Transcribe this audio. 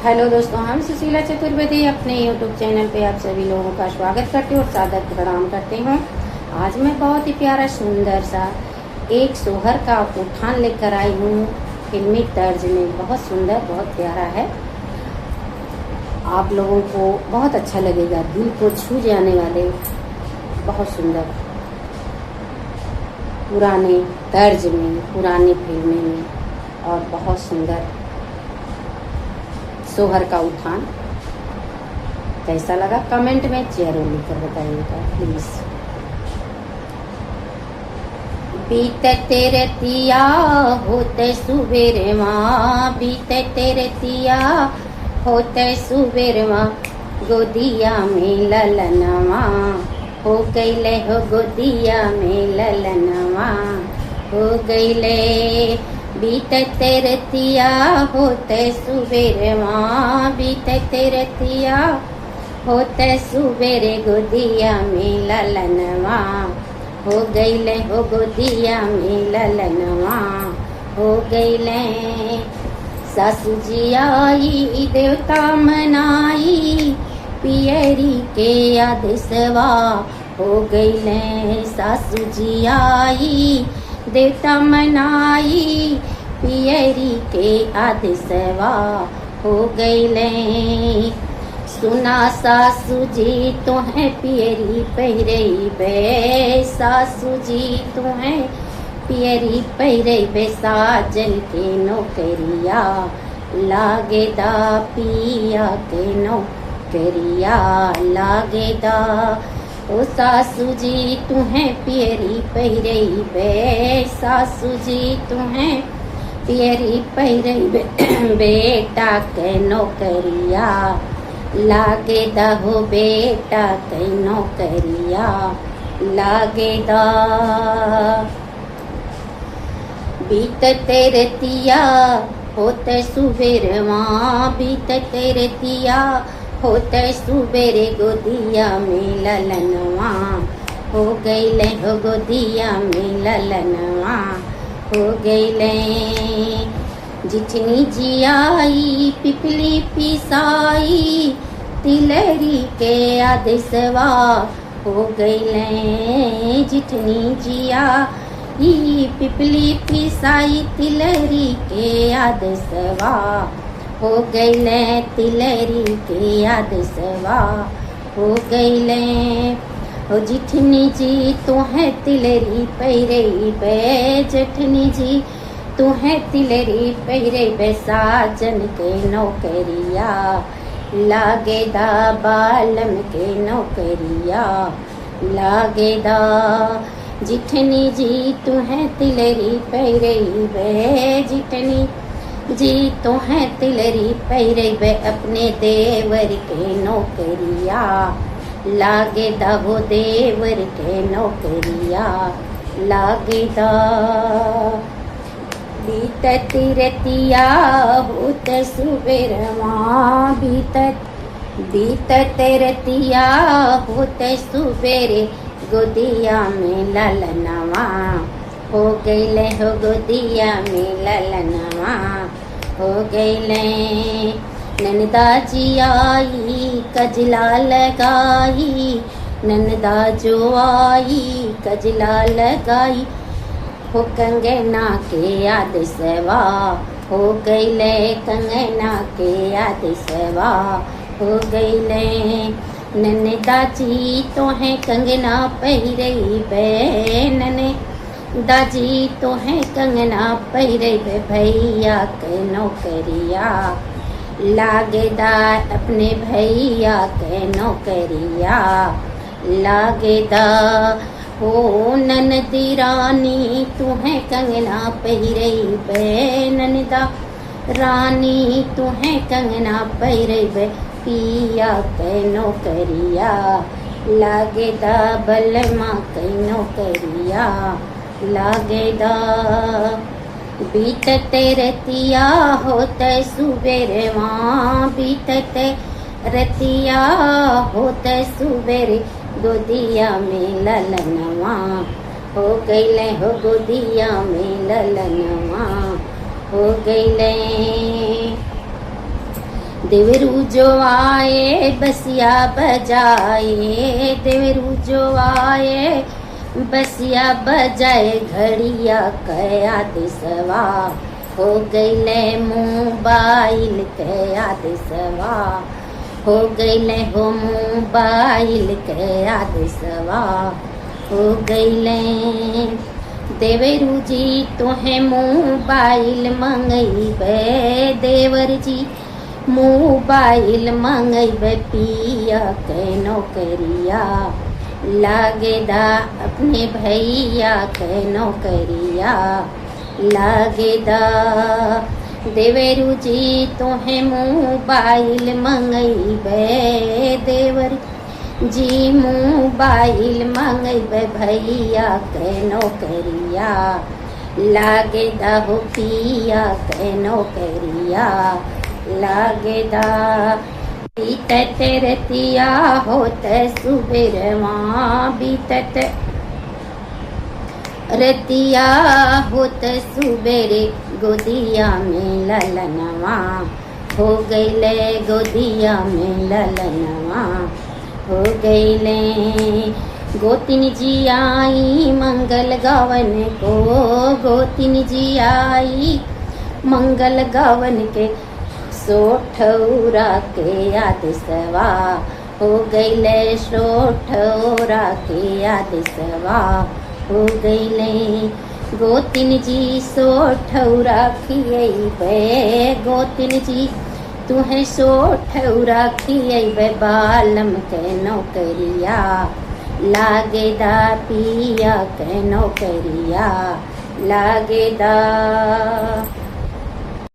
Hello दोस्तों, हम सुशीला चतुर्वेदी अपने यूट्यूब चैनल पे आप सभी लोगों का स्वागत करती हूँ और सादर प्रणाम करती हूँ। आज मैं बहुत ही प्यारा सुंदर सा एक सोहर का उठान लेकर आई हूँ फिल्मी तर्ज में। बहुत सुंदर, बहुत प्यारा है। आप लोगों को बहुत अच्छा लगेगा, दिल को छू जाने वाले, बहुत सुंदर पुराने तर्ज में, पुरानी फिल्में में और बहुत सुंदर सोहर का उठान। कैसा लगा कमेंट में जरूर लिखकर बताइएगा प्लीज। बीतते रतिया होते सुबेरे माँ, बीतते रतिया होते सुबेरे माँ, गोदिया में ललनवा हो गईले, हो गोदिया में ललनवा हो गईले। बीतते रतिया होते सुबेरे माँ, बीतते रतिया होते सुबेरे, गोदिया में ललनवा हो गईले, हो गोदिया में ललनवा हो गईले। सासू जी आई देवता मनाई, पियरी के याद सवा हो गईले। सासू जी आई देवता मनाई, पियरी के याद सवा हो गईले। सुना सासू जी तुम्हें पियरी पहिरई बे, सासू जी तुम्हें पियरी पहिरई बे, साजन के नौकरिया लागेदा, पिया के नौकरिया लागेदा। ओ सासू जी तुम्हें पियरी पहिरई बे, सासू जी तुम्हें पियरी पहिरई बे, बेटा के नौकरिया लागेदा, हो बेटा के नौकरिया लागेदा। बीतते रतिया होते सुबेरे माँ, बीतते रतिया होते सुबेरे, गोदिया में ललनवा हो गईले, हो गोदिया में ललनवा हो गईले। जितनी जी आई पिपली पिसाई, तिलरी के आदेशवा हो गईले। जितनी जी आई पिपली पिसाई, तिलरी के आदेशवा हो गईले, तिलरी के याद सवा हो गईले। हो जिठनी जी तुम्हें तिलरी पहिरई बे, जेठनी जी तुम्हें तिलरी पहिरई बे, साजन के नौकरिया लागेदा, बालम के नौकरिया लागेदा। जिठनी जी तुम्हें तिलरी पहिरई बे, जिठनी जी तुम्हें तिलरी पहिरई बे, अपने देवर के नौकरिया लागेदा, हो देवर के नौकरिया लागेदा। बीतती रतिया होते सुबेरे माँ, बीतते रतिया होते सुबेरे, गोदिया में ललनवा हो गईले, हो गोदिया में ललनवा हो गईले। ननदा जी आई कजला लगाई, ननदा जो आई कजला लगाई, हो कंगना के याद सवा हो गईले, कंगना के याद सवा हो गईले। ननदा जी तोहें कंगना पहिरई बे, ननदा जी तोहें कंगना पहिरई बे, भैया के नौकरिया लागेदा, अपने भैया के नौकरिया लागेदा। हो ननदी रानी तुम्हें कंगना पहिरई बे, ननदा रानी तुम्हें कंगना पहिरई बे, पिया के नौकरिया लागेदा, बलमा के नौकरिया लागेदा। बीतते रतिया होते सुबेरे माँ, बीतते रतिया होते सुबेरे, गोदिया में ललनवा हो गईले, हो गोदिया में ललनवा हो गईले। देवरू जो आए बसिया बजाए, देवरू जो आए बसिया बजाए, घड़िया कया दिसवा हो गईले मोबाइल कया दिसवा हो गईले हो मोबाइल कया दिसवा हो गईले। देवरू जी तोहे मोबाइल मंगईबे, देवर जी मोबाइल मंगईबे, पिया के नौकरिया लागेदा अपने भैया के नौकरिया लागेदा। देवरू जी तोहे मोबाइल मंगईबे, देवर जी मोबाइल मंगईबे, भैया के नौकरिया लागेदा हो पिया के नौकरिया लागेदा। बीतत रतिया होत सुबेरवा, बीतत रतिया होत सुबेरे, गोदिया में ललनवा हो गईले, गोदिया में ललनवा हो गईले। गोतिन जी आई मंगल गावन को, गोतिन जी आई मंगल गावन के, सोठौरा के याद सवा हो गईले, सोठौरा के याद सवा हो गईले। गोतिन जी सोठौरा खियैबे, गोतिन जी तुहे सोठौरा खियैबे, बालम के नौकरिया लागेदा, पिया के नौकरिया लागेदा।